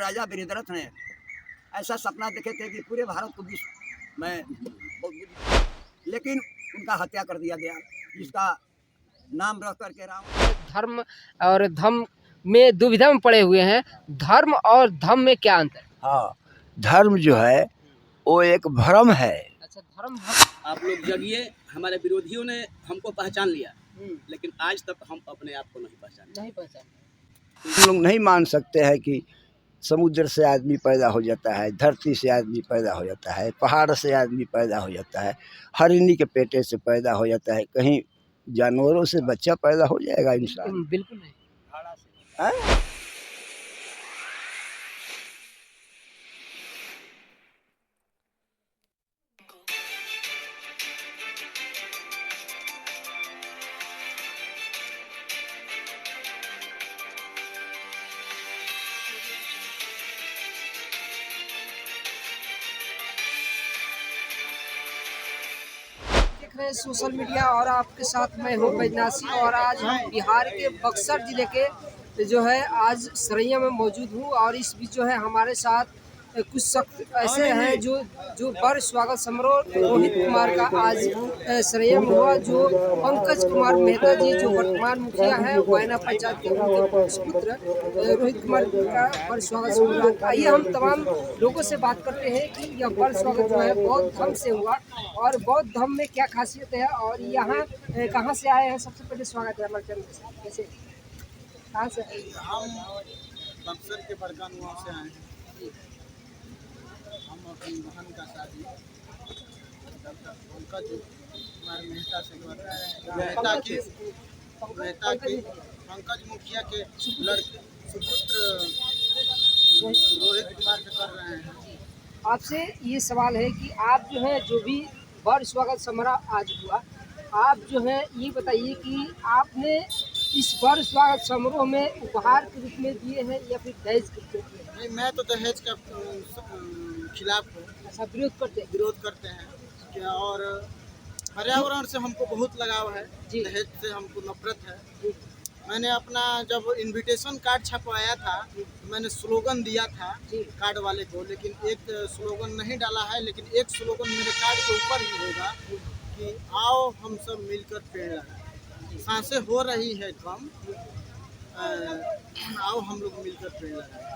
राजा वीरभद्र ने ऐसा सपना देखे थे कि पूरे भारत को विश्व में लेकिन उनका हत्या कर दिया गया, जिसका नाम रख करके राम। धर्म और धम में दुविधा में पड़े हुए हैं। धर्म और धम में क्या अंतर? हाँ, धर्म जो है वो एक भ्रम है। अच्छा, धर्म आप लोग जगिए, हमारे विरोधियों ने हमको पहचान लिया, लेकिन आज तक हम अपने आप को नहीं पहचान। हम लोग नहीं मान सकते हैं कि समुद्र से आदमी पैदा हो जाता है, धरती से आदमी पैदा हो जाता है, पहाड़ से आदमी पैदा हो जाता है, हरिणी के पेटे से पैदा हो जाता है, कहीं जानवरों से बच्चा पैदा हो जाएगा इंसान? बिल्कुल नहीं। हाँ? देख रहे हैं सोशल मीडिया और आपके साथ मैं हूँ बैजनासी, और आज हम बिहार के बक्सर जिले के जो है आज सरैया में मौजूद हूँ। और इस बीच जो है हमारे साथ कुछ शख्स ऐसे हैं जो बर स्वागत समारोह रोहित कुमार का आज सरैया में हुआ। जो पंकज कुमार मेहता जी जो वर्तमान मुखिया है वायना पंचायत के, उनके सुपुत्र रोहित कुमार का बर स्वागत समारोह। आइए हम तमाम लोगों से बात करते हैं कि यह बर स्वागत जो है बौद्ध धर्म से हुआ और बौद्ध धर्म में क्या खासियत है और यहाँ कहाँ से आए हैं। सबसे पहले स्वागत है हमारे चैनल के साथ। कैसे कहाँ से? हम बक्सर के बड़कानुआ से आए हैं। हम अपनी बहन का शादी डॉक्टर पंकज कुमार मेहता से कर रहे हैं। मेहता की पंकज मुखिया के लड़के सुपुत्र रोहित कुमार से कर रहे हैं। आपसे ये सवाल है कि आप जो है जो भी बर स्वागत समारोह आज हुआ, आप जो है ये बताइए कि आपने इस बर स्वागत समारोह में उपहार के रूप में दिए हैं या फिर दहेज के रूप में दिए हैं? नहीं, मैं तो दहेज का खिलाफ हूँ। ऐसा विरोध करते हैं क्या, और पर्यावरण से हमको बहुत लगाव है, जी। दहेज से हमको नफरत है। मैंने अपना जब इनविटेशन कार्ड छपवाया था तो मैंने स्लोगन दिया था कार्ड वाले को, लेकिन एक स्लोगन नहीं डाला है। लेकिन एक स्लोगन मेरे कार्ड के ऊपर ही होगा कि आओ हम सब मिलकर पेड़ लगाएं। सांसें हो रही है कम, आओ हम लोग मिलकर पेड़ लगाएं।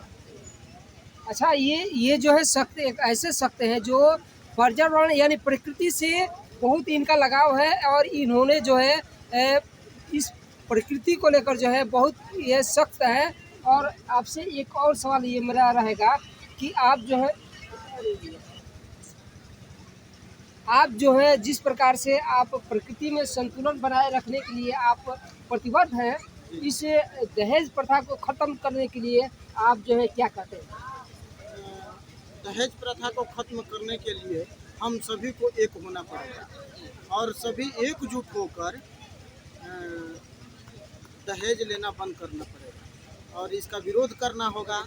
अच्छा, ये जो है सख्त ऐसे सख्त हैं जो पर्यावरण यानी प्रकृति से बहुत इनका लगाव है और इन्होंने जो है इस प्रकृति को लेकर जो है बहुत ये सख्त है। और आपसे एक और सवाल ये मेरा रहेगा कि आप जो है जिस प्रकार से आप प्रकृति में संतुलन बनाए रखने के लिए आप प्रतिबद्ध हैं, इस दहेज प्रथा को खत्म करने के लिए आप जो है क्या कहते हैं? दहेज प्रथा को खत्म करने के लिए हम सभी को एक होना पड़ेगा और सभी एकजुट होकर दहेज लेना बंद करना पड़ेगा और इसका विरोध करना होगा।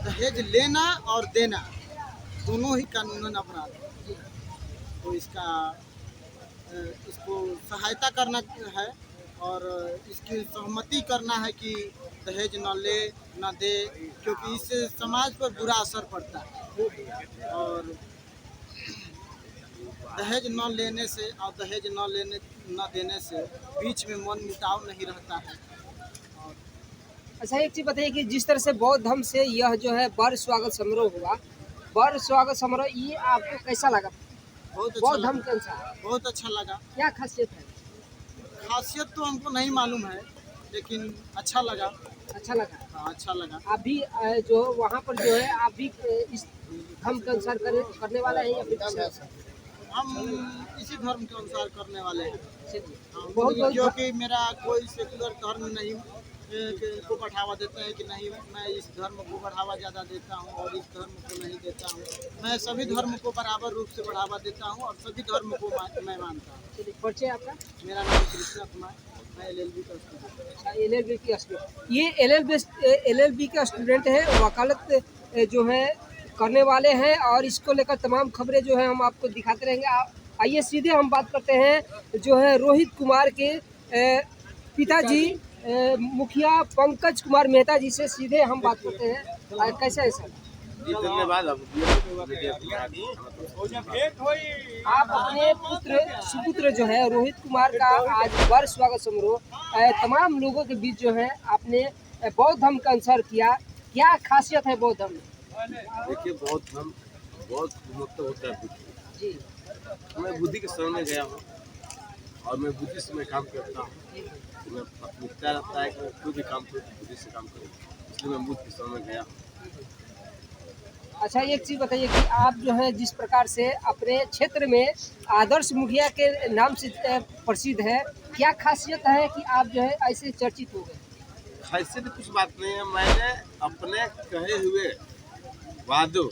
दहेज लेना और देना दोनों ही कानूनन अपराध है, तो इसको सहायता करना है और इसकी सहमति करना है कि दहेज न ले न दे, क्योंकि इससे समाज पर बुरा असर पड़ता है। और दहेज न लेने से और दहेज न देने से बीच में मन मुटाव नहीं रहता है। अच्छा, एक चीज़ बताइए कि जिस तरह से बौद्ध धर्म से यह जो है बर स्वागत समारोह हुआ, बर स्वागत समारोह ये आपको कैसा लगा? बौद्ध धर्म के अनुसार बहुत अच्छा लगा। क्या खासियत है? खासियत तो हमको नहीं मालूम है, लेकिन अच्छा लगा। अच्छा लगा। हाँ, अच्छा लगा। आप भी जो वहाँ पर जो है आप भी इस धर्म के अनुसार करने वाले हैं या फिर किसी और? हम इसी धर्म के अनुसार करने वाले हैं। बहुत क्योंकि मेरा कोई सेकुलर धर्म नहीं को बढ़ावा देते हैं कि नहीं, मैं इस धर्म को बढ़ावा ज़्यादा देता हूँ और इस धर्म को नहीं देता हूँ। मैं सभी धर्म को बराबर रूप से बढ़ावा देता हूँ और सभी धर्म को मैं मानता हूँ। परिचय आपका? मेरा नाम कृष्णा कुमार, मैं LLB का स्टूडेंट। अच्छा, LLB की स्टूडेंट। ये LLB का स्टूडेंट है, वकालत जो है करने वाले हैं और इसको लेकर तमाम खबरें जो है हम आपको दिखाते रहेंगे। आइए सीधे हम बात करते हैं जो है रोहित कुमार के पिताजी मुखिया पंकज कुमार मेहता जी से सीधे हम बात करते हैं। कैसे है सर? जी धन्यवाद। आप अपने पुत्र सुपुत्र जो है रोहित कुमार का आज वर्ष स्वागत समारोह तमाम लोगों के बीच जो है आपने बौद्ध धर्म का अनुसरण किया। क्या खासियत है बौद्ध धर्म में? देखिए बौद्ध धर्म बहुत महत्व होता है बुद्धि। जी मैं बुद्धि के शरण में गया हूँ और मैं बुद्धि से मैं काम करता हूँ। मैं प्राथमिकता रहता है कि मैं कोई भी काम करूँ बुद्धि से काम करूँ, इसलिए मैं बुद्ध के शरण में गया हूँ। अच्छा, एक चीज़ बताइए कि आप जो है जिस प्रकार से अपने क्षेत्र में आदर्श मुखिया के नाम से प्रसिद्ध है, क्या खासियत है कि आप जो है ऐसे चर्चित हो गए? हैसियत कुछ बात नहीं है। मैंने अपने कहे हुए वादों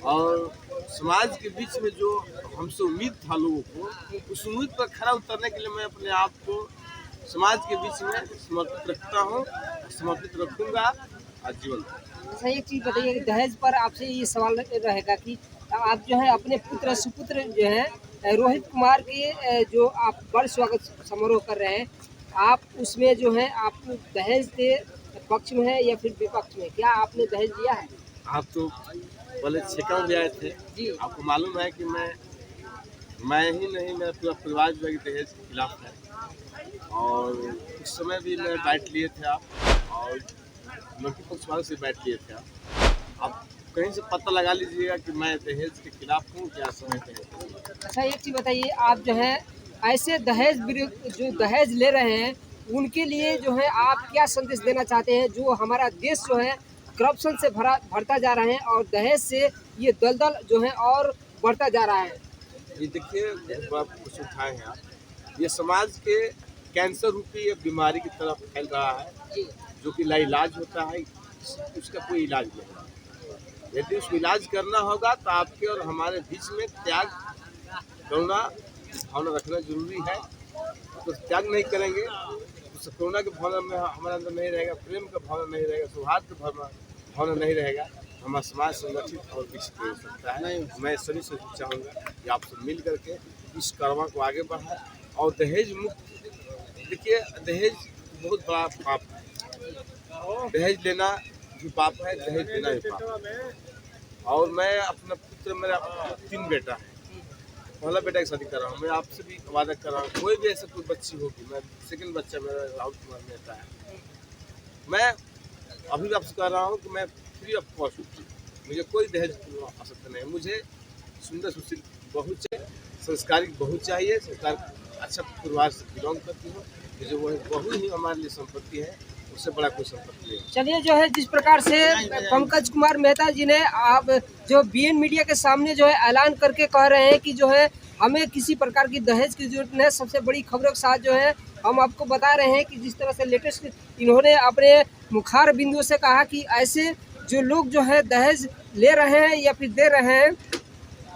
और समाज के बीच में जो हमसे उम्मीद था लोगों को, उस उम्मीद पर खरा उतरने के लिए मैं अपने आप को समाज के बीच में समर्पित रखता हूँ, समर्पित रखूँगा आजीवन। अच्छा, एक चीज़ बताइए कि दहेज पर आपसे ये सवाल रहेगा कि आप जो है अपने पुत्र सुपुत्र जो है रोहित कुमार के जो आप वर्ष स्वागत समारोह कर रहे हैं, आप उसमें जो है आप दहेज के पक्ष में है या फिर विपक्ष में? क्या आपने दहेज दिया है? आप तो पहले छेका भी आए थे जी। आपको मालूम है कि मैं ही नहीं, मेरा पूरा परिवार जो है दहेज के खिलाफ है। और उस समय भी मैं बैठ लिए थे आप, और लड़की पक्ष वालों से बैठ लिए थे आप कहीं से पता लगा लीजिएगा कि मैं दहेज के खिलाफ हूँ क्या समय दहेज। अच्छा, एक चीज़ बताइए, आप जो है ऐसे दहेज जो दहेज ले रहे हैं उनके लिए जो है आप क्या संदेश देना चाहते हैं? जो हमारा देश जो है करप्शन से भरता जा रहा है और दहेज से ये दलदल जो है और बढ़ता जा रहा है। ये देखिए कुछ उठाए हैं आप, ये समाज के कैंसर रूपी ये बीमारी की तरफ फैल रहा है, जी जो कि लाइलाज होता है, उसका कोई इलाज नहीं है। यदि उसको इलाज करना होगा तो आपके और हमारे बीच में त्याग करुणा भावना रखना जरूरी है। तो त्याग नहीं करेंगे तो करुणा की भावना में हमारे अंदर नहीं रहेगा, प्रेम का भावना नहीं रहेगा, सौहार्द का भावना नहीं रहेगा, हमारा समाज संगठित और विकसित हो सकता है। मैं सभी से चाहूँगा कि आप सब मिल करके इस कार्रवाई को आगे बढ़ाएं और दहेज मुक्त। देखिए दहेज बहुत बड़ा पाप है, दहेज लेना भी पाप है, दहेज देना भी पाप है। और मैं अपना पुत्र, मेरा 3 बेटा है, पहला बेटा की शादी कर रहा हूँ। मैं आपसे भी वादा कर रहा हूँ कोई भी ऐसा कोई बच्ची होगी, मैं सेकंड बच्चा मेरा राहुल कुमार मेहता है, मैं अभी भी आपसे कह रहा हूँ कि मैं फ्री ऑफ कॉस्ट, मुझे कोई दहेज की आवश्यकता नहीं है। मुझे सुंदर सुशील बहू चाहिए, संस्कारिक बहू चाहिए, संस्कार अच्छा परिवार से बिलोंग करती हूँ, मुझे वही बहू ही हमारे लिए संपत्ति है, उससे बड़ा कोई संपत्ति नहीं। चलिए, जो है जिस प्रकार से पंकज कुमार मेहता जी ने आप जो बीएन मीडिया के सामने जो है ऐलान करके कह रहे हैं कि जो है हमें किसी प्रकार की दहेज की जरूरत नहीं है। सबसे बड़ी खबरों के साथ जो है हम आपको बता रहे हैं कि जिस तरह से लेटेस्ट इन्होंने अपने मुखार बिंदु से कहा कि ऐसे जो लोग जो है दहेज ले रहे हैं या फिर दे रहे हैं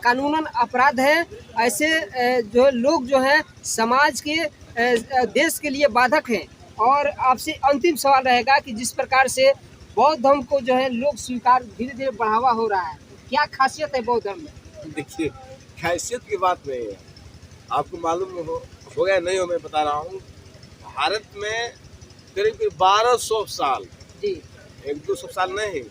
कानूनन अपराध है। ऐसे जो लोग जो है समाज के देश के लिए बाधक हैं। और आपसे अंतिम सवाल रहेगा कि जिस प्रकार से बौद्ध धर्म को जो है लोग स्वीकार धीरे धीरे बढ़ावा हो रहा है, क्या खासियत है बौद्ध धर्म में? देखिए खासियत की बात नहीं है, आपको मालूम हो गया नहीं हो, मैं बता रहा हूँ। भारत में करीब 1200 साल, जी 100-200 साल नहीं,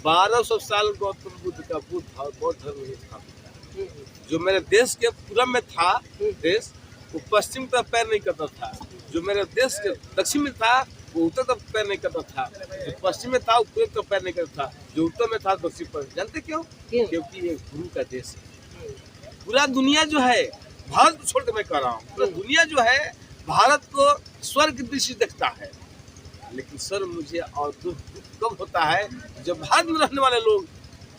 1200 साल गौतम बुद्ध का बौद्ध धर्म ही स्थापित था। जो मेरे देश के पूरब में था देश, वो पश्चिम तरफ पैर नहीं करता था। जो मेरे देश के दक्षिण में था वो उत्तर तरफ पैर नहीं करता था। जो पश्चिम में था वो पूर्व तरफ पैर नहीं करता था। जो उत्तर में था दक्षिण पर। जानते क्यों? क्योंकि ये गुरु का देश है। पूरा दुनिया जो है, भारत को छोड़ कर मैं कह रहा हूँ, पूरा दुनिया जो है भारत को स्वर्ग की दृष्टि देखता है। लेकिन सर मुझे और दुख कब होता है जब भारत में रहने वाले लोग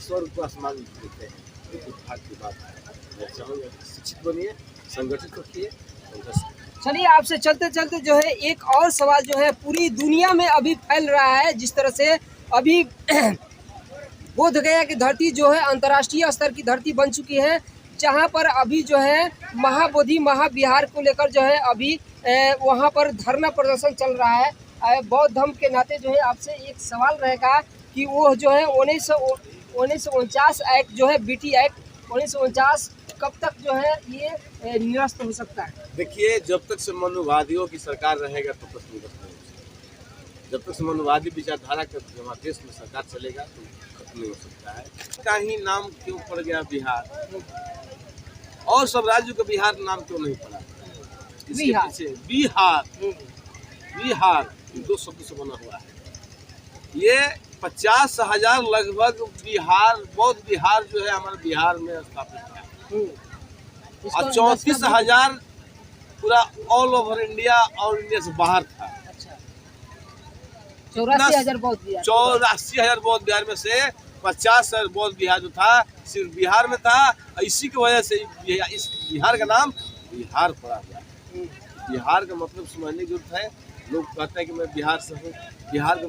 स्वर्ग को आसमान में देखते हैं। ये दुर्भाग्य की बात है। मैं चाहूँगा शिक्षित बनिए, संगठित रखिए। चलिए, आपसे चलते चलते जो है एक और सवाल जो है पूरी दुनिया में अभी फैल रहा है। जिस तरह से अभी बोध गया की धरती जो है अंतर्राष्ट्रीय स्तर की धरती बन चुकी है, जहां पर अभी जो है महाबोधि महाविहार को लेकर जो है अभी वहां पर धरना प्रदर्शन चल रहा है। बौद्ध धर्म के नाते जो है आपसे एक सवाल रहेगा कि वो जो है 1949 एक्ट जो है BT एक्ट 1949 कब तक जो है ये निरस्त हो सकता है? देखिए जब तक से मनुवादियों की सरकार रहेगा तब तक निरस्त नहीं हो सकता। जब तक समाजवादी विचारधारा का हमारे देश में सरकार चलेगा तो खत्म नहीं हो सकता है। का ही नाम क्यों पड़ गया बिहार, और सब राज्यों का बिहार नाम क्यों नहीं पड़ा? इसके बिहार। पीछे बिहार दो शब्द से बना हुआ है। ये 50,000 लगभग बिहार, बौद्ध बिहार जो है हमारे बिहार में स्थापित है, और 34,000 पूरा ऑल ओवर इंडिया और इंडिया से बाहर था। 84,000 बौद्ध बिहार। 84,000 बौद्ध बिहार में से 50,000 बौद्ध बिहार जो था सिर्फ बिहार में था। इसी की वजह से इस बिहार का नाम बिहार पड़ा गया। बिहार का मतलब समझने की जरूरत है। लोग कहते हैं कि मैं बिहार से हूँ, बिहार का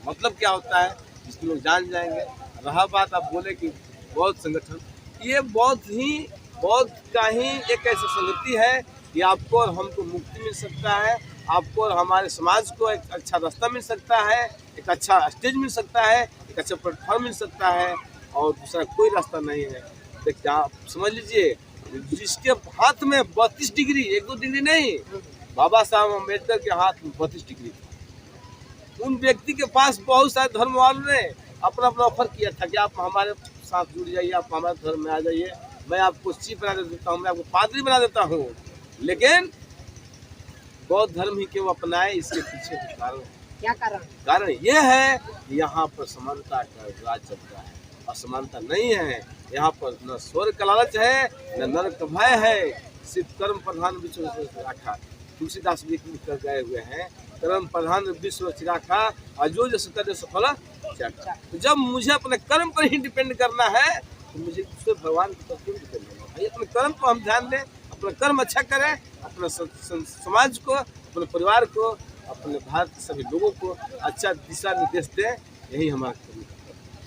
मतलब क्या होता है जिसको लोग जान जाएंगे। रहा बात आप बोले कि बौद्ध संगठन, ये बौद्ध का ही एक ऐसी संगति है कि आपको और हमको मुक्ति मिल सकता है, आपको और हमारे समाज को एक अच्छा रास्ता मिल सकता है, एक अच्छा स्टेज मिल सकता है, एक अच्छा प्लेटफॉर्म मिल सकता है, और दूसरा कोई रास्ता नहीं है। देखिए आप समझ लीजिए, जिसके हाथ में 32 डिग्री, 1-2 डिग्री नहीं, बाबा साहब अम्बेडकर के हाथ में 32 डिग्री था। उन व्यक्ति के पास बहुत सारे धर्म वालों ने अपना ऑफर किया था कि आप हमारे साथ जुड़ जाइए, आप हमारे धर्म में आ जाइए, मैं आपको चीफ बना देता हूँ, मैं आपको पादरी बना देता हूँ। लेकिन बौद्ध धर्म ही क्यों अपनाए, इसके पीछे कारण क्या कारण ये है कि यहाँ पर समानता का राज चलता है, असमानता नहीं है। यहाँ पर न स्वर्ग का लालच है, न नरक का भय है, सिर्फ कर्म प्रधान विश्व राखा। तुलसीदास भी कर गए हुए हैं, कर्म प्रधान विश्व राखा, अजो जो सत्य सफल चाखा। तो जब मुझे अपने कर्म पर ही डिपेंड करना है तो मुझे दूसरे भगवान के ऊपर क्यों डिपेंड करना है? अपने कर्म को हम ध्यान दें, अपना कर्म अच्छा करें, अपने समाज को, अपने परिवार को, अपने भारत के सभी लोगों को अच्छा दिशा निर्देश दें। यही हमारा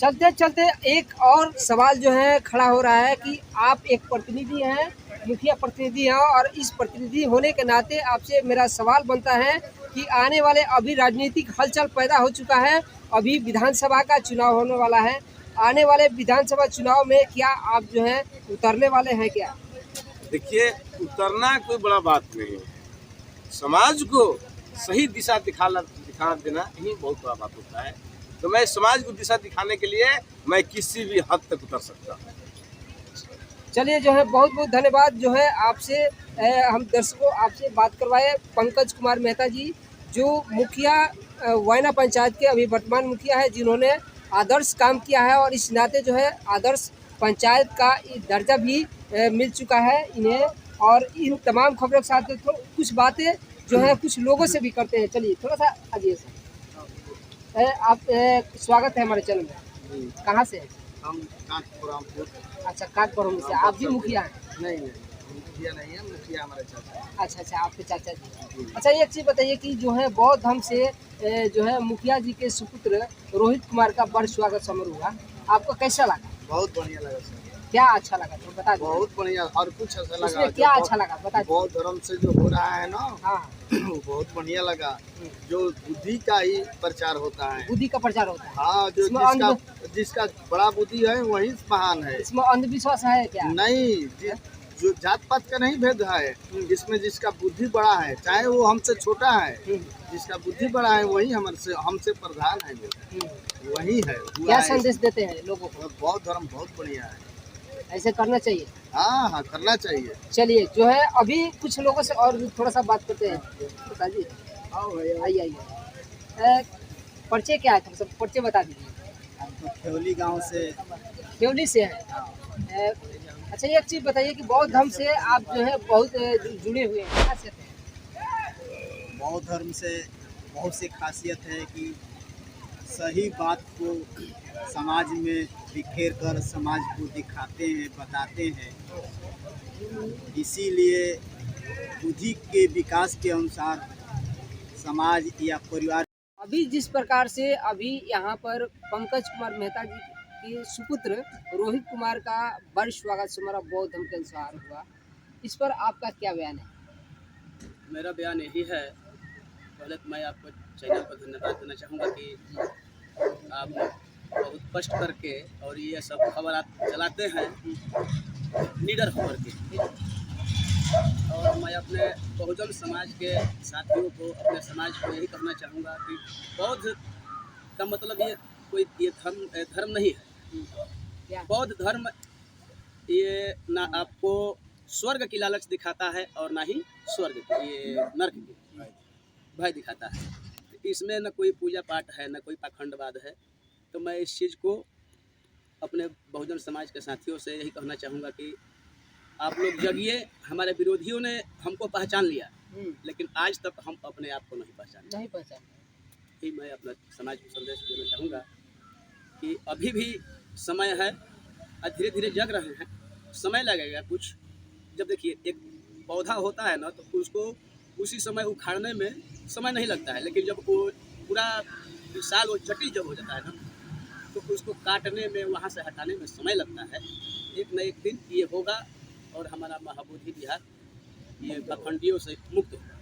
चलते चलते एक और सवाल जो है खड़ा हो रहा है कि आप एक प्रतिनिधि हैं, मुखिया प्रतिनिधि हैं, और इस प्रतिनिधि होने के नाते आपसे मेरा सवाल बनता है कि आने वाले अभी राजनीतिक हलचल पैदा हो चुका है, अभी विधानसभा का चुनाव होने वाला है। आने वाले विधानसभा चुनाव में क्या आप जो है उतरने वाले हैं क्या? देखिए, उतरना कोई बड़ा बात नहीं है, समाज को सही दिशा दिखा देना ही बहुत बड़ा बात होता है। तो मैं समाज को दिशा दिखाने के लिए मैं किसी भी हद तक उतर सकता हूँ। चलिए जो है बहुत बहुत धन्यवाद जो है आपसे हम दर्शकों आपसे बात करवाए। पंकज कुमार मेहता जी जो मुखिया वायना पंचायत के अभी वर्तमान मुखिया है, जिन्होंने आदर्श काम किया है और इस नाते जो है आदर्श पंचायत का दर्जा भी मिल चुका है इन्हें। और इन तमाम खबरों के साथ कुछ बातें जो है कुछ लोगों से भी करते हैं। चलिए थोड़ा सा आइए सर। आप स्वागत है हमारे चैनल में। कहाँ से हैं? हम काठपुरामपुर। अच्छा, काठपुराम से। आप भी मुखिया हैं? नहीं मुखिया नहीं है, मुखिया हमारे चाचा है। अच्छा, आपके चाचा जी। अच्छा, एक चीज़ बताइए कि जो है बौद्ध धर्म से जो है मुखिया जी के सुपुत्र रोहित कुमार का बड़ स्वागत समारोह हुआ, आपको कैसा लगा? बहुत बढ़िया लगा सर। क्या अच्छा लगा तो बता दीजिए। बहुत बढ़िया, और कुछ अच्छा लगा। उसमें क्या अच्छा लगा बता दीजिए। बौद्ध धर्म से जो हो रहा है ना, हाँ, बहुत बढ़िया लगा। जो बुद्धि का ही प्रचार होता है, बुद्धि का प्रचार होता है। हाँ, जो जिसका बड़ा बुद्धि है वही महान है। इसमें अंधविश्वास है क्या? नहीं, जो जात पात का नहीं भेद है, इसमें जिसका बुद्धि बड़ा है, चाहे वो हमसे छोटा है, जिसका बुद्धि बड़ा है वही हमसे प्रधान है, वही है। क्या संदेश देते हैं लोगों को? बौद्ध धर्म बहुत बढ़िया है, ऐसे करना चाहिए। हाँ करना चाहिए। चलिए जो है अभी कुछ लोगों से और थोड़ा सा बात करते हैं। बताइए, आइए। परिचय क्या है? थोड़ा सा परिचय बता दीजिए। खेवली गांव से। खेवली से है। अच्छा, एक चीज़ बताइए कि बौद्ध धर्म से आप जो है बहुत जुड़े हुए हैं, क्या कहते हैं? बौद्ध धर्म से बहुत सी खासियत है कि सही बात को समाज में बिखेर कर समाज को दिखाते हैं, बताते हैं। इसीलिए बुद्धि के विकास के अनुसार समाज या परिवार। अभी जिस प्रकार से अभी यहाँ पर पंकज कुमार मेहता जी के सुपुत्र रोहित कुमार का बड़ स्वागत समारोह बौद्ध धर्म के अनुसार हुआ, इस पर आपका क्या बयान है? मेरा बयान यही है, पहले तो मैं आपको चैनल पर धन्यवाद देना चाहूँगा कि आप बहुत कष्ट करके और ये सब खबर आप चलाते हैं निडर होकर के, और मैं अपने बहुजन समाज के साथियों को, अपने समाज को यही कहना चाहूँगा कि बौद्ध का मतलब ये धर्म नहीं है। बौद्ध धर्म ये ना आपको स्वर्ग की लालच दिखाता है और ना ही नरक की भय दिखाता है। इसमें न कोई पूजा पाठ है, न कोई पाखंडवाद है। तो मैं इस चीज़ को अपने बहुजन समाज के साथियों से यही कहना चाहूँगा कि आप लोग जगिए। हमारे विरोधियों ने हमको पहचान लिया, लेकिन आज तक हम अपने आप को नहीं पहचान। ही मैं अपना समाज को संदेश देना चाहूँगा कि अभी भी समय है और धीरे धीरे जग रहे हैं। समय लगेगा कुछ। जब देखिए एक पौधा होता है ना, तो उसको उसी समय उखाड़ने में समय नहीं लगता है, लेकिन जब वो पूरा विशाल और जटिल जब हो जाता है ना, तो उसको काटने में, वहाँ से हटाने में समय लगता है। एक न एक दिन ये होगा और हमारा महाबोधि बिहार ये पाखंडियों से मुक्त होगा।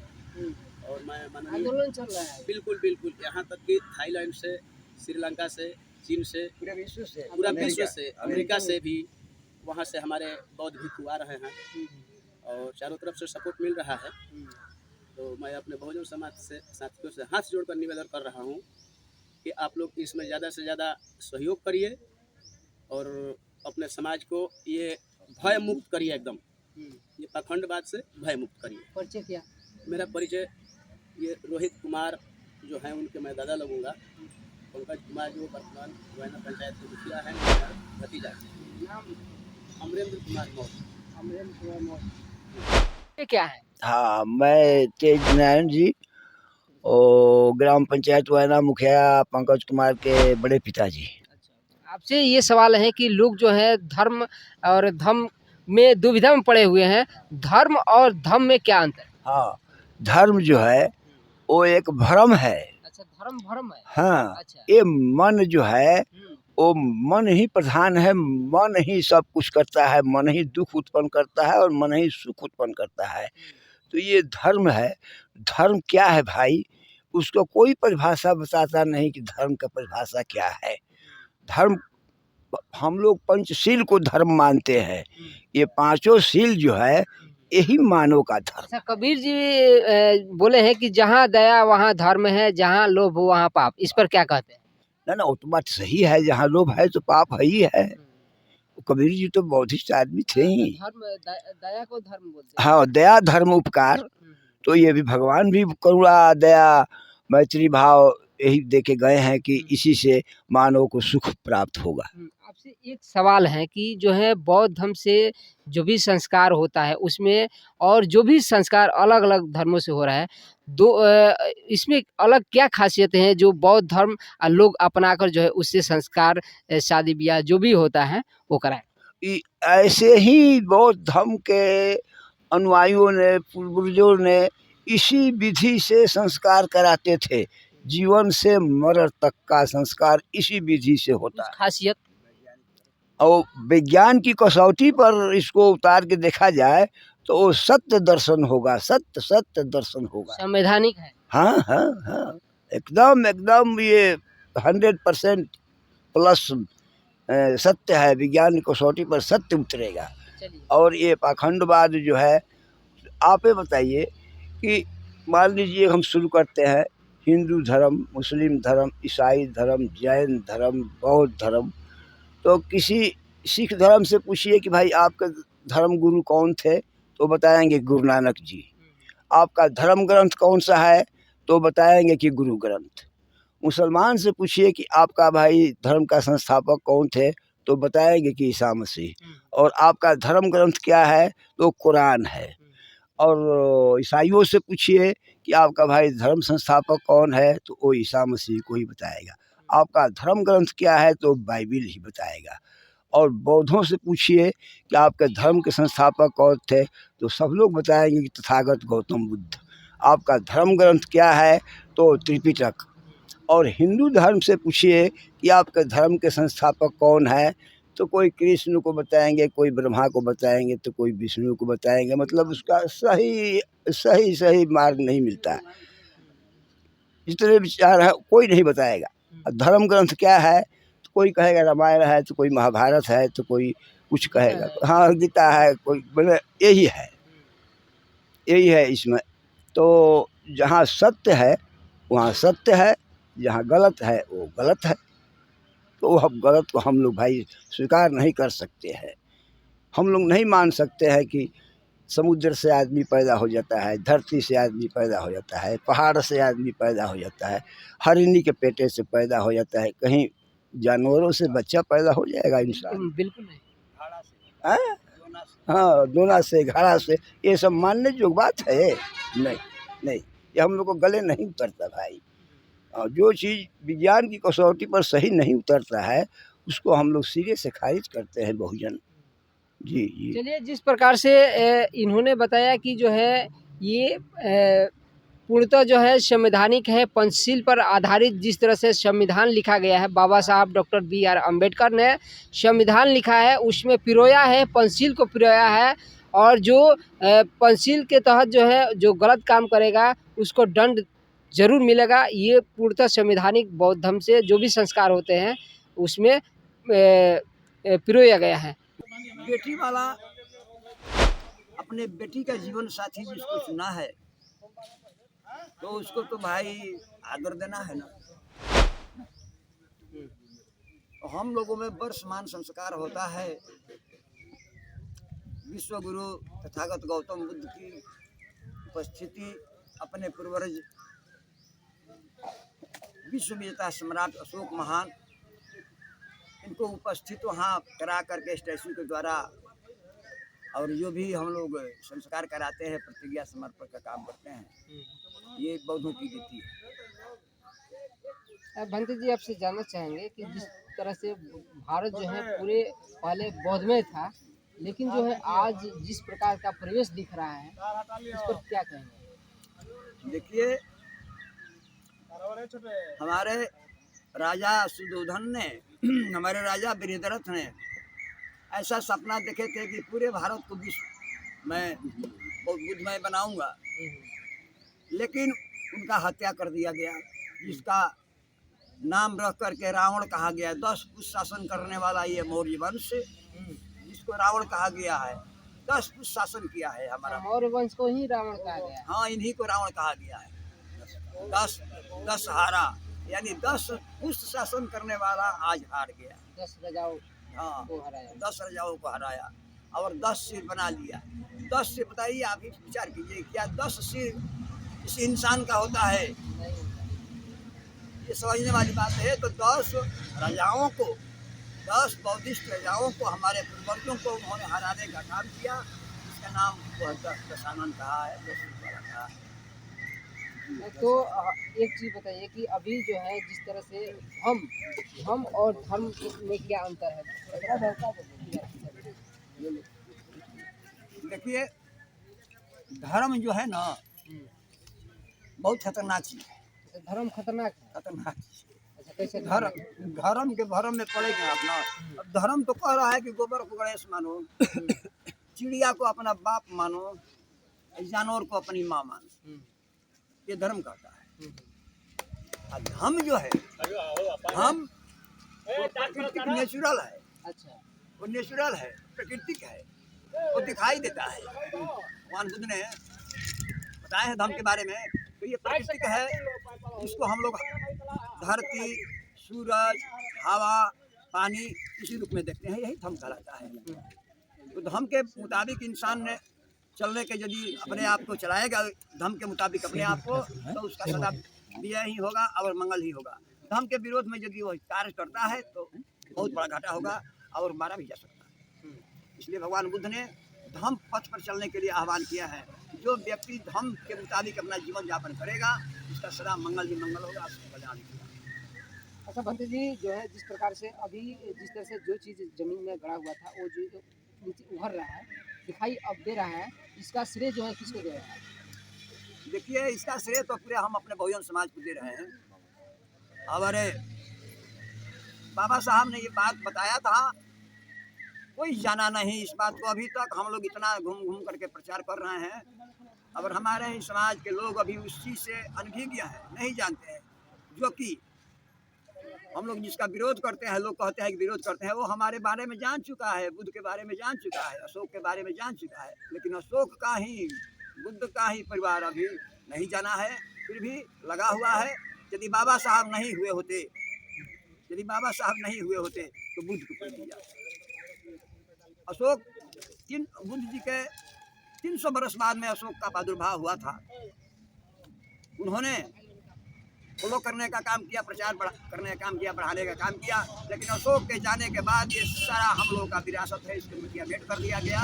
और मैं आंदोलन चल रहा है। बिल्कुल यहाँ तक कि थाईलैंड से, श्रीलंका से, चीन से, पूरा विश्व से, अमेरिका से भी, वहाँ से हमारे बौद्ध भिक्षु आ रहे हैं और चारों तरफ से सपोर्ट मिल रहा है। तो मैं अपने बहुजन समाज से साथियों से हाथ जोड़कर निवेदन कर रहा हूँ कि आप लोग इसमें ज़्यादा से ज़्यादा सहयोग करिए और अपने समाज को ये भय मुक्त करिए, एकदम ये पाखंडवाद से भय मुक्त करिए। परिचय क्या? मेरा परिचय ये रोहित कुमार जो हैं, उनके मैं दादा लगूंगा। पंकज कुमार जो वर्तमान वैना पंचायत के मुखिया हैं, भतीजा नाम? अमरेंद्र कुमार मौर्य। ये क्या है? हाँ, मैं तेज नारायण जी और ग्राम पंचायत वैना मुखिया पंकज कुमार के बड़े पिताजी। आपसे ये सवाल है कि लोग जो है धर्म और धम में दुविधा में पड़े हुए हैं। धर्म और धम में क्या अंतर है? हाँ, धर्म जो है वो एक भ्रम है। अच्छा, धर्म भ्रम है। हाँ, अच्छा। ये मन जो है वो मन ही प्रधान है। मन ही सब कुछ करता है। मन ही दुख उत्पन्न करता है और मन ही सुख उत्पन्न करता है। तो ये धर्म है। धर्म क्या है भाई? उसको कोई परिभाषा बताता नहीं कि धर्म का परिभाषा क्या है। धर्म, हम लोग पंचशील को धर्म मानते हैं। ये पांचों शील जो है यही मानव का धर्म। अच्छा, कबीर जी बोले हैं कि जहाँ दया वहाँ धर्म है, जहाँ लोभ वहाँ पाप। इस पर क्या कहते हैं? ना वो तो बात सही है। जहाँ लोभ है तो पाप है ही है। कबीर जी तो बौद्धिस्ट आदमी थे ही। धर्म दया को धर्म बोलते हैं। हाँ, दया धर्म उपकार। तो ये भी भगवान भी करुणा दया मैत्री भाव यही देके गए हैं कि इसी से मानव को सुख प्राप्त होगा। आपसे एक सवाल है कि जो है बौद्ध धर्म से जो भी संस्कार होता है उसमें, और जो भी संस्कार अलग अलग धर्मों से हो रहा है, इसमें अलग क्या खासियत है जो बौद्ध धर्म लोग अपनाकर जो है उससे संस्कार, शादी ब्याह जो भी होता है वो कराए? ऐसे ही बौद्ध धर्म के अनुयायियों ने, पूर्वजों ने इसी विधि से संस्कार कराते थे। जीवन से मरण तक का संस्कार इसी विधि से होता है। खासियत और विज्ञान की कसौटी पर इसको उतार के देखा जाए तो वो सत्य दर्शन होगा। सत्य दर्शन होगा। संवैधानिक है। हाँ हाँ हाँ, एकदम ये 100% प्लस सत्य है। विज्ञान की कसौटी पर सत्य उतरेगा। और ये पाखंडवाद जो है, आप ये बताइए कि मान लीजिए हम शुरू करते हैं हिंदू धर्म, मुस्लिम धर्म, ईसाई धर्म, जैन धर्म, बौद्ध धर्म। तो किसी सिख धर्म से पूछिए कि भाई आपका धर्म गुरु कौन थे, तो बताएंगे गुरु नानक जी। आपका धर्म ग्रंथ कौन सा है, तो बताएंगे कि गुरु ग्रंथ। मुसलमान से पूछिए कि आपका भाई धर्म का संस्थापक कौन थे, तो बताएंगे कि ईसा मसीह। और आपका धर्म ग्रंथ क्या है, तो कुरान है। और ईसाइयों से पूछिए कि आपका भाई धर्म संस्थापक कौन है, तो वो ईसा मसीह को ही बताएगा। आपका धर्म ग्रंथ क्या है, तो बाइबिल ही बताएगा। और बौद्धों से पूछिए कि आपके धर्म के संस्थापक कौन थे, तो सब लोग बताएंगे कि तथागत गौतम बुद्ध। आपका धर्म ग्रंथ क्या है, तो त्रिपिटक। और हिंदू धर्म से पूछिए कि आपके धर्म के संस्थापक कौन है, तो कोई कृष्ण को बताएंगे, कोई ब्रह्मा को बताएंगे, तो कोई विष्णु को बताएंगे। मतलब उसका सही मार्ग नहीं मिलता है। जितने विचार है कोई नहीं बताएगा। धर्म ग्रंथ क्या है, तो कोई कहेगा रामायण है, तो कोई महाभारत है, तो कोई कुछ कहेगा हाँ गीता है, कोई मतलब यही है। यही है इसमें। तो जहाँ सत्य है वहाँ सत्य है, जहाँ गलत है वो गलत है। तो अब गलत को हम लोग भाई स्वीकार नहीं कर सकते हैं। हम लोग नहीं मान सकते हैं कि समुद्र से आदमी पैदा हो जाता है, धरती से आदमी पैदा हो जाता है, पहाड़ से आदमी पैदा हो जाता है, हरिणी के पेटे से पैदा हो जाता है, कहीं जानवरों से बच्चा पैदा हो जाएगा इंसान? बिल्कुल नहीं। हाँ हाँ, दोना से घड़ा से, ये सब मानने जो बात है नहीं नहीं, ये हम लोग को गले नहीं उतरता भाई। और जो चीज़ विज्ञान की कसौटी पर सही नहीं उतरता है उसको हम लोग सिरे से खारिज करते हैं बहुजन। जी जी। चलिए, जिस प्रकार से इन्होंने बताया कि जो है ये पूर्णतः जो है संवैधानिक है, पंचशील पर आधारित जिस तरह से संविधान लिखा गया है, बाबा साहब डॉक्टर बी.आर. अम्बेडकर ने संविधान लिखा है, उसमें पिरोया है, पंचशील को पिरोया है। और जो पंचशील के तहत जो है जो गलत काम करेगा उसको दंड जरूर मिलेगा। ये पूर्णतः संवैधानिक बौद्ध धर्म से जो भी संस्कार होते हैं उसमें पिरोया गया है। बेटी वाला अपने बेटी का जीवन साथी जिसको चुना है तो उसको तो भाई आदर देना है ना। तो हम लोगों में वर्षमान संस्कार होता है। विश्व गुरु तथागत गौतम बुद्ध की उपस्थिति, अपने पूर्वज विश्व विजेता सम्राट अशोक महान, इनको उपस्थित वहाँ करा करके स्टैचू के द्वारा, और जो भी हम लोग संस्कार कराते हैं, प्रतिज्ञा समर्पण का काम करते हैं, ये बौद्धों की रीति है। भंते जी, आपसे जानना चाहेंगे कि जिस तरह से भारत जो है पूरे पहले बौद्धमय था, लेकिन जो है आज जिस प्रकार का प्रवेश दिख रहा है, इस पर क्या कहेंगे? देखिए, हमारे राजा सुधोधन ने, हमारे राजा बृहद्रथ ने ऐसा सपना देखे थे कि पूरे भारत को विश्व मैं बुद्धमय बनाऊंगा, लेकिन उनका हत्या कर दिया गया, जिसका नाम रख करके रावण कहा गया। 10 पुरुष शासन करने वाला ये मौर्य वंश, जिसको रावण कहा गया है, 10 पुरुष शासन किया है हमारा मौर्य वंश को ही रावण कहा गया। हाँ, इन्हीं को रावण कहा गया है। 10 हारा, यानी 10 पुरुष शासन करने वाला आज हार गया। 10 राजाओं हाँ, को हराया, 10 राजाओं को हराया और 10 सिर बना लिया। 10 सिर, बताइए आप ही विचार कीजिए, क्या 10 सिर इस इंसान का होता है? ये समझने वाली बात है। तो 10 राजाओं को, 10 बौद्धिस्ट राजाओं को, हमारे पूर्वजों को उन्होंने हराने का काम किया। इसका नाम 10 दशानन कहा है, 10 वाला कहा है। तो एक चीज बताइए कि अभी जो है जिस तरह से हम और धर्म में क्या अंतर है? देखिए, धर्म जो है ना बहुत खतरनाक चीज है। धर्म खतरनाक है? खतरनाक चीज। अच्छा, कैसे? धर्म के भरम में पड़ेगा अपना। अब धर्म तो कह रहा है कि गोबर को गणेश मानो, चिड़िया को अपना बाप मानो, जानवर को अपनी माँ मानो, ये धर्म कहता है। और धर्म जो है, हम वो प्राकृतिक नेचुरल है। अच्छा, वो नेचुरल है, प्राकृतिक है, वो दिखाई देता है। भगवान बुद्ध ने बताया है धर्म के बारे में, तो ये प्राकृतिक है, इसको हम लोग धरती, सूरज, हवा, पानी इसी रूप में देखते हैं, यही धर्म कहलाता है। तो धर्म के मुताबिक इंसान ने चलने के, यदि अपने आप को चलाएगा धर्म के मुताबिक अपने आप को, तो उसका सदा विजय ही होगा और मंगल ही होगा। धर्म के विरोध में यदि वो कार्य करता है तो बहुत बड़ा घाटा होगा और मारा भी जा सकता है। इसलिए भगवान बुद्ध ने धर्म पथ पर चलने के लिए आह्वान किया है। जो व्यक्ति धर्म के मुताबिक अपना जीवन यापन करेगा, उसका सदा मंगल ही मंगल होगा, कल्याण ही होगा। अच्छा भंते जी, जो है जिस प्रकार से अभी जिस तरह से जो चीज़ जमीन में गड़ा हुआ था वो जो नीचे उभर रहा है, दिखाई अब दे रहा है, इसका श्रेय जो है किसको दे रहा है? देखिए, इसका श्रेय तो पूरे हम अपने बहुजन समाज को दे रहे हैं। हमारे बाबा साहब ने ये बात बताया था, कोई जाना नहीं इस बात को अभी तक। हम लोग इतना घूम घूम करके प्रचार कर रहे हैं, और हमारे ही समाज के लोग अभी उस चीज़ से अनभिज्ञ हैं, नहीं जानते हैं। जो कि हम लोग जिसका विरोध करते हैं, लोग कहते हैं कि विरोध करते हैं, वो हमारे बारे में जान चुका है, बुद्ध के बारे में जान चुका है, अशोक के बारे में जान चुका है, लेकिन अशोक का ही बुद्ध का ही परिवार अभी नहीं जाना है, फिर भी लगा हुआ है। यदि बाबा साहब नहीं हुए होते, यदि बाबा साहब नहीं हुए होते तो बुद्ध को पढ़ लिया। अशोक बुद्ध जी के 300 बरस बाद में अशोक का प्रादुर्भाव हुआ था। उन्होंने फॉलो करने का काम किया, प्रचार करने का काम किया, बढ़ाने का काम किया, लेकिन अशोक के जाने के बाद ये सारा हम लोगों का विरासत है, इसको मिट्टिया भेंट कर दिया गया।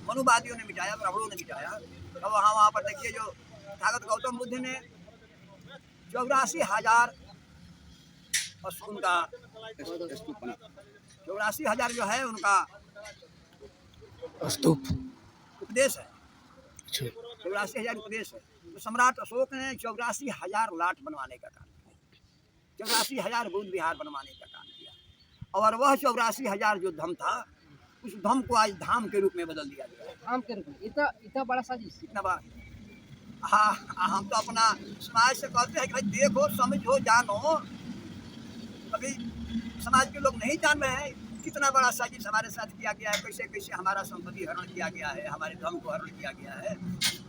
मनुवादियों ने मिटाया, ब्राह्मणों ने मिटाया। तो वहाँ पर देखिए जो तथागत गौतम बुद्ध ने 84,000 उनका 84,000 जो है उनका स्तूप उपदेश है, 84,000 उपदेश है। तो सम्राट अशोक ने 84,000 लाट बनवाने का काम किया, 84,000 बुद्ध विहार बनवाने का काम किया। और वह 84,000 जो धम था, उस धम को आज धाम के रूप में बदल दिया गया है। काम के रूप में इतना बड़ा साजिश। इतना बड़ा। हाँ, हम तो अपना समाज से कहते हैं कि भाई देखो, समझो, जानो। अभी समाज के लोग नहीं जान रहे हैं कितना बड़ा साजिश हमारे साथ किया गया है, कैसे कैसे हमारा संपत्ति हरण किया गया है, हमारे धर्म को हरण किया गया है।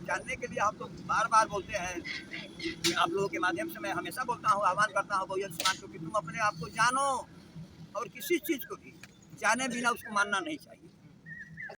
जानने के लिए हम तो बार बार बोलते हैं कि आप लोगों के माध्यम से मैं हमेशा बोलता हूँ, आह्वान करता हूँ बहुजन समाज को कि तुम अपने आप को जानो, और किसी चीज़ को भी जाने बिना उसको मानना नहीं चाहिए।